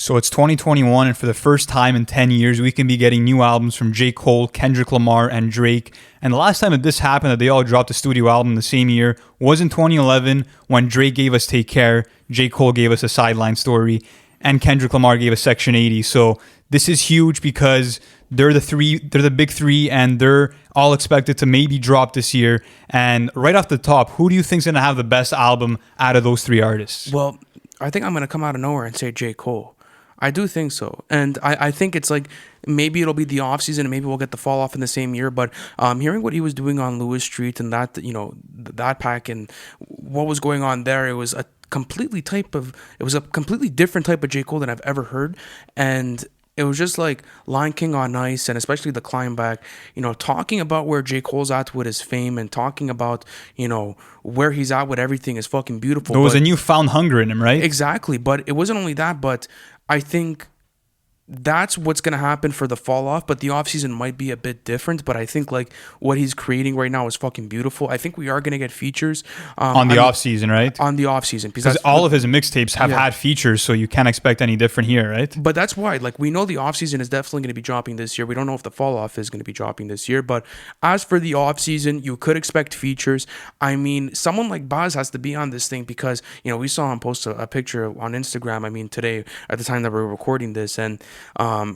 So it's 2021, and for the first time in 10 years, we can be getting new albums from J. Cole, Kendrick Lamar, and Drake. And the last time that this happened, that they all dropped a studio album the same year, was in 2011 when Drake gave us Take Care, J. Cole gave us a Sideline Story, and Kendrick Lamar gave us Section 80. So this is huge because they're the big three, and they're all expected to maybe drop this year. And right off the top, who do you think's going to have the best album out of those three artists? Well, I think I'm going to come out of nowhere and say J. Cole. I do think so. And I think it's like maybe it'll be the off season and maybe we'll get the fall off in the same year. But hearing what he was doing on Lewis Street and that, that pack and what was going on there, it was a completely different type of J. Cole than I've ever heard. And it was just like Lion King on Ice, and especially the climb back, talking about where J. Cole's at with his fame and talking about, where he's at with everything is fucking beautiful. There was a newfound hunger in him, right? Exactly. But it wasn't only that, but I think that's what's going to happen for the fall off, but the offseason might be a bit different. But I think like what he's creating right now is fucking beautiful. I think we are going to get features on the offseason, right? On the offseason. Because all of his mixtapes have had features, so you can't expect any different here, right? But that's why, like, we know the offseason is definitely going to be dropping this year. We don't know if the fall off is going to be dropping this year. But as for the offseason, you could expect features. I mean, someone like Baz has to be on this thing because, we saw him post a picture on Instagram, today at the time that we're recording this, and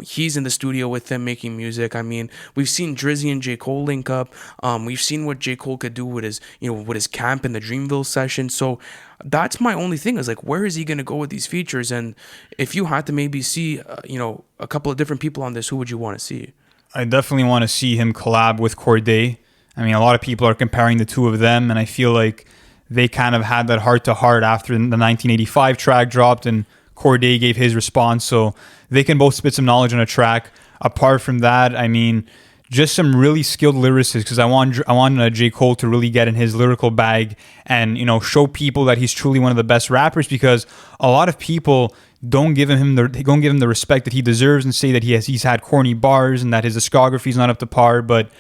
he's in the studio with them making music. I mean, we've seen Drizzy and J. Cole link up. We've seen what J. Cole could do with his camp in the Dreamville session. So that's my only thing is like, where is he going to go with these features? And if you had to maybe see, a couple of different people on this, who would you want to see? I definitely want to see him collab with Cordae. I mean, a lot of people are comparing the two of them, and I feel like they kind of had that heart-to-heart after the 1985 track dropped, and Cordae gave his response, so they can both spit some knowledge on a track. Apart from that, I mean, just some really skilled lyricists, because I want J. Cole to really get in his lyrical bag and show people that he's truly one of the best rappers, because a lot of people don't give him the respect that he deserves and say that he's had corny bars and that his discography is not up to par. But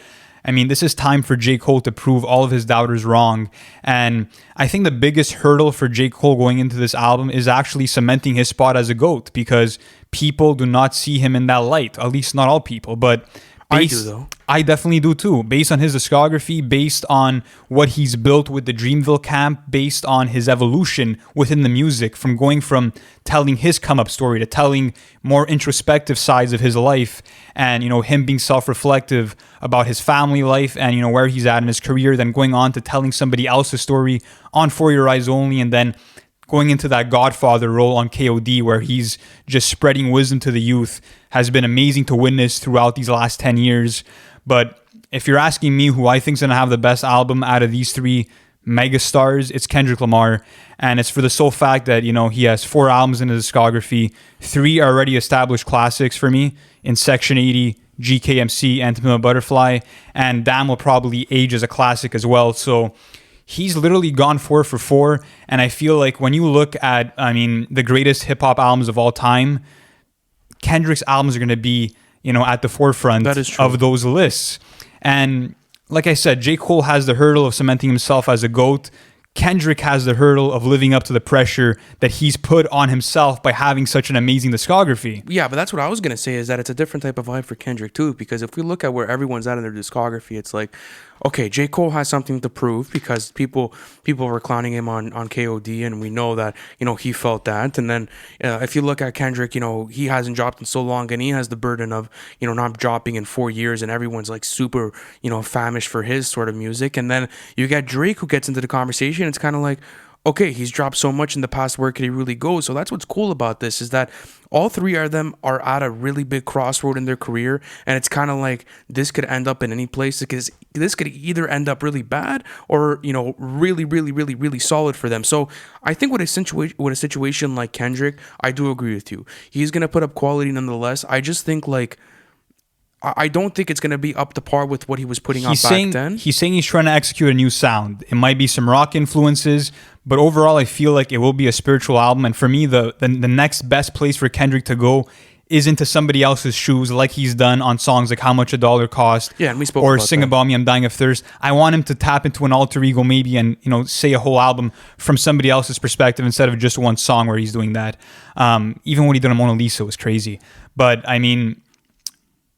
I mean, this is time for J. Cole to prove all of his doubters wrong. And I think the biggest hurdle for J. Cole going into this album is actually cementing his spot as a GOAT, because people do not see him in that light, at least not all people. But I do, though. I definitely do too. Based on his discography, based on what he's built with the Dreamville camp, based on his evolution within the music, from going from telling his come-up story to telling more introspective sides of his life, and him being self-reflective about his family life and where he's at in his career, then going on to telling somebody else's story on For Your Eyes Only, and then going into that Godfather role on KOD, where he's just spreading wisdom to the youth, has been amazing to witness throughout these last 10 years. But if you're asking me who I think's going to have the best album out of these three megastars, it's Kendrick Lamar. And it's for the sole fact that, he has 4 albums in his discography. 3 are already established classics for me in Section 80, GKMC, and To Pimp a Butterfly. And Damn will probably age as a classic as well. So he's literally gone 4 for 4. And I feel like when you look at, the greatest hip-hop albums of all time, Kendrick's albums are going to be, at the forefront of those lists. And like I said, J. Cole has the hurdle of cementing himself as a GOAT. Kendrick has the hurdle of living up to the pressure that he's put on himself by having such an amazing discography. Yeah, but that's what I was going to say, is that it's a different type of vibe for Kendrick too, because if we look at where everyone's at in their discography, it's like, okay, J. Cole has something to prove because people were clowning him on KOD, and we know that, he felt that. And then if you look at Kendrick, he hasn't dropped in so long, and he has the burden of, not dropping in 4 years, and everyone's like super, famished for his sort of music. And then you get Drake, who gets into the conversation. It's kind of like, okay, he's dropped so much in the past, where could he really go? So that's what's cool about this, is that all 3 of them are at a really big crossroad in their career, and it's kind of like this could end up in any place, because this could either end up really bad or, really, really, really, really solid for them. So I think with a situation like Kendrick, I do agree with you. He's going to put up quality nonetheless. I just think like, I don't think it's going to be up to par with what he was putting out back then. He's saying he's trying to execute a new sound. It might be some rock influences, but overall I feel like it will be a spiritual album. And for me, the next best place for Kendrick to go is into somebody else's shoes, like he's done on songs like How Much a Dollar Cost, Yeah, and we spoke or about Sing that. About Me, I'm Dying of Thirst. I want him to tap into an alter ego maybe and, you know, say a whole album from somebody else's perspective instead of just one song where he's doing that. Even what he did on Mona Lisa was crazy. But I mean,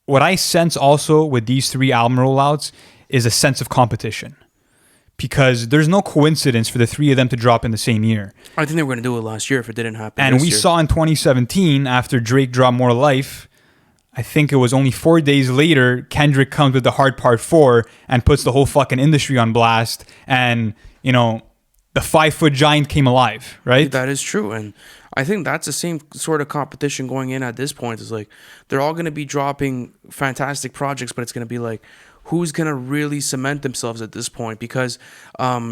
what I sense also with these 3 album rollouts is a sense of competition, because there's no coincidence for the 3 of them to drop in the same year. I think they were going to do it last year if it didn't happen. And this we year. saw in 2017, after Drake dropped More Life, I think it was only 4 days later, Kendrick comes with The Hard Part 4 and puts the whole fucking industry on blast. And, you know, the 5-foot giant came alive, right? That is true. And I think that's the same sort of competition going in at this point. Is like they're all going to be dropping fantastic projects, but it's going to be like, who's going to really cement themselves at this point? Because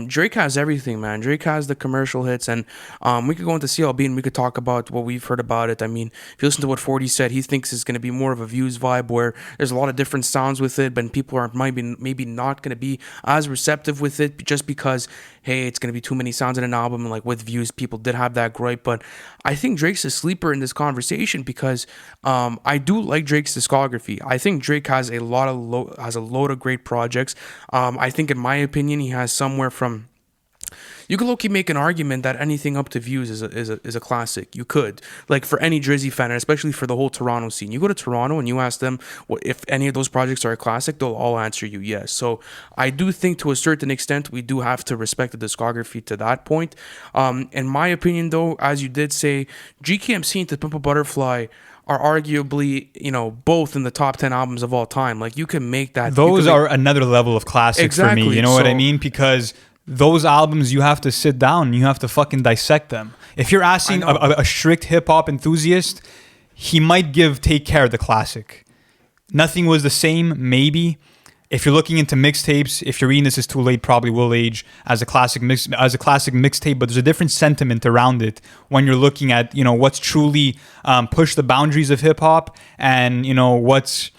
Drake has everything, man. Drake has the commercial hits, and we could go into CLB and we could talk about what we've heard about it. I mean, if you listen to what 40 said, he thinks it's going to be more of a Views vibe where there's a lot of different sounds with it, but people are maybe not going to be as receptive with it just because, hey, it's going to be too many sounds in an album. And like with Views, people did have that gripe. But I think Drake's a sleeper in this conversation because I do like Drake's discography. I think Drake has a load of great projects. I think, in my opinion, he has somewhere from. You could low-key make an argument that anything up to Views is a classic. You could, like, for any Drizzy fan, and especially for the whole Toronto scene. You go to Toronto and you ask them if any of those projects are a classic, they'll all answer you yes. So I do think, to a certain extent, we do have to respect the discography to that point. In my opinion, though, as you did say, GKMC and To Pimp a Butterfly are arguably, you know, both in the top 10 albums of all time. Like, you can make that. Those are another level of classic for me. You know what I mean? Because those albums, you have to sit down and you have to fucking dissect them. If you're asking a strict hip-hop enthusiast, he might give Take Care the classic. Nothing Was the Same, maybe. If you're looking into mixtapes, if you're reading This Is Too Late, probably will age as a classic mixtape, but there's a different sentiment around it when you're looking at, you know, what's truly pushed the boundaries of hip-hop and, you know, what's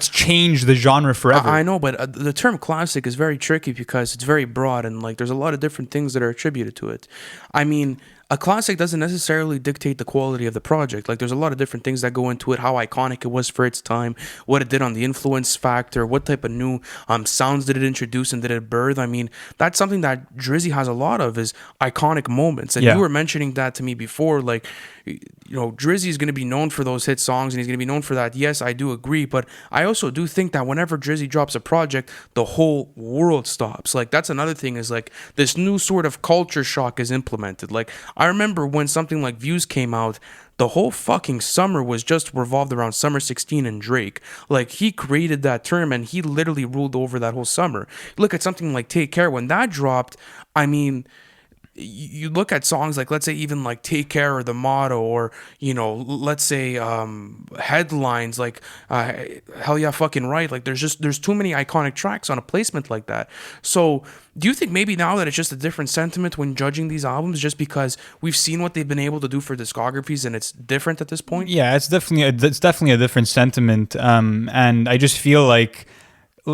changed the genre forever. I know, but the term classic is very tricky because it's very broad and like there's a lot of different things that are attributed to it. I mean, a classic doesn't necessarily dictate the quality of the project. Like, there's a lot of different things that go into it, how iconic it was for its time, what it did on the influence factor, what type of new sounds did it introduce and did it birth. I mean, that's something that Drizzy has a lot of, is iconic moments. And you were mentioning that to me before, like, you know, Drizzy is going to be known for those hit songs and he's going to be known for that. Yes, I do agree, but I also do think that whenever Drizzy drops a project, the whole world stops. Like, that's another thing, is like this new sort of culture shock is implemented. Like, I remember when something like Views came out, the whole fucking summer was just revolved around Summer 16 and Drake. Like, he created that term and he literally ruled over that whole summer. Look at something like Take Care. When that dropped, I mean, you look at songs like, let's say, even like Take Care or The Motto, or, you know, let's say headlines like Hell Yeah Fucking Right. Like, there's too many iconic tracks on a placement like that. So do you think maybe now that it's just a different sentiment when judging these albums, just because we've seen what they've been able to do for discographies and it's different at this point? Yeah, it's definitely a different sentiment. And I just feel like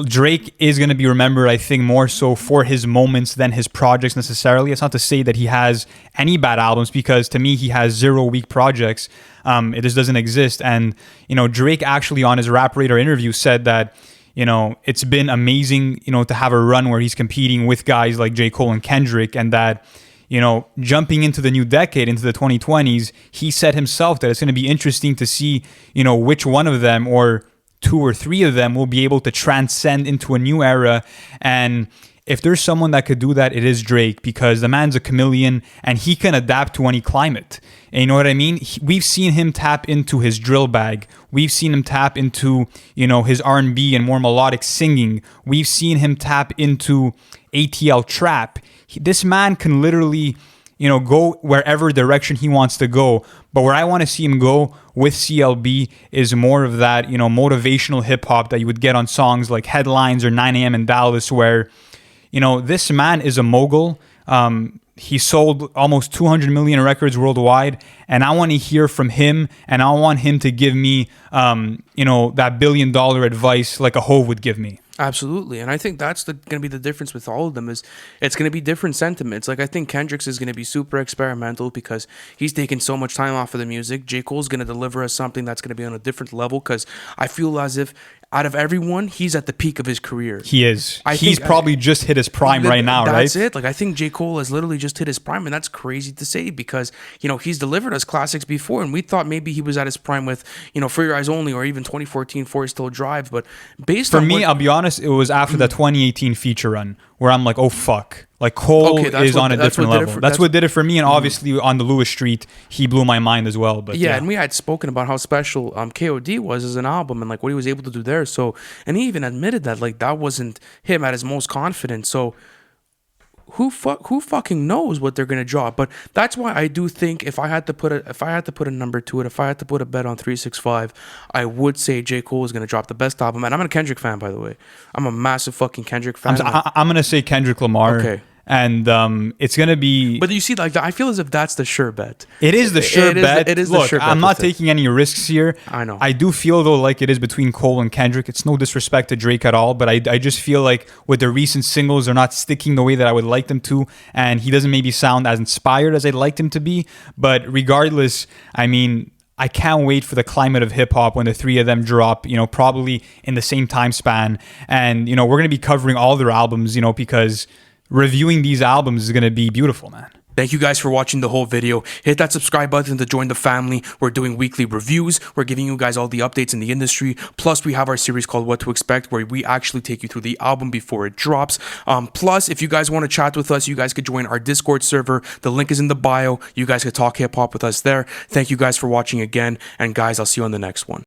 Drake is going to be remembered, I think, more so for his moments than his projects necessarily. It's not to say that he has any bad albums, because to me, he has 0 weak projects. It just doesn't exist. And, you know, Drake actually on his Rap Radar interview said that, you know, it's been amazing, you know, to have a run where he's competing with guys like J.Cole and Kendrick, and that, you know, jumping into the new decade, into the 2020s, he said himself that it's going to be interesting to see, you know, which one of them, or 2 or 3 of them, will be able to transcend into a new era. And if there's someone that could do that, it is Drake, because the man's a chameleon and he can adapt to any climate. And you know what I mean? We've seen him tap into his drill bag. We've seen him tap into, you know, his R&B and more melodic singing. We've seen him tap into ATL trap. This man can literally, you know, go wherever direction he wants to go. But where I want to see him go with CLB is more of that, you know, motivational hip hop that you would get on songs like Headlines or 9 a.m. in Dallas, where, you know, this man is a mogul. He sold almost 200 million records worldwide, and I want to hear from him, and I want him to give me, you know, that $1 billion advice like a Hove would give me. Absolutely, and I think that's going to be the difference with all of them is it's going to be different sentiments. Like I think Kendrick's is going to be super experimental because he's taking so much time off of the music. J. Cole's going to deliver us something that's going to be on a different level because I feel as if out of everyone, he's at the peak of his career. He is. He's probably just hit his prime right now, right? That's it. Like I think J. Cole has literally just hit his prime, and that's crazy to say because he's delivered us classics before, and we thought maybe he was at his prime with For Your Eyes Only or even 2014 For He Still Drives. But based on I'll be honest, it was after the 2018 feature run where I'm like, oh fuck, like Cole is on a different level. That's what did it for me, and obviously on the Lewis Street, he blew my mind as well. But yeah, and we had spoken about how special KOD was as an album and like what he was able to do there. So, and he even admitted that like that wasn't him at his most confident. So, who fucking knows what they're gonna drop? But that's why I do think if I had to put a number to it, if I had to put a bet on 365, I would say J. Cole is gonna drop the best album. And I'm a Kendrick fan, by the way. I'm a massive fucking Kendrick fan. I'm gonna say Kendrick Lamar. Okay. And it's gonna be. But you see, like I feel as if that's the sure bet. It is the sure bet. It is Look, the sure bet. I'm not taking any risks here. I know. I do feel though like it is between Cole and Kendrick. It's no disrespect to Drake at all, but I just feel like with the recent singles, they're not sticking the way that I would like them to, and he doesn't maybe sound as inspired as I'd liked him to be. But regardless, I mean, I can't wait for the climate of hip hop when the three of them drop, probably in the same time span. And, we're going to be covering all their albums, because reviewing these albums is going to be beautiful, man. Thank you guys for watching the whole video. Hit that subscribe button to join the family. We're doing weekly reviews. We're giving you guys all the updates in the industry. Plus, we have our series called What to Expect, where we actually take you through the album before it drops. Plus, if you guys want to chat with us, you guys could join our Discord server. The link is in the bio. You guys could talk hip hop with us there. Thank you guys for watching again. And guys, I'll see you on the next one.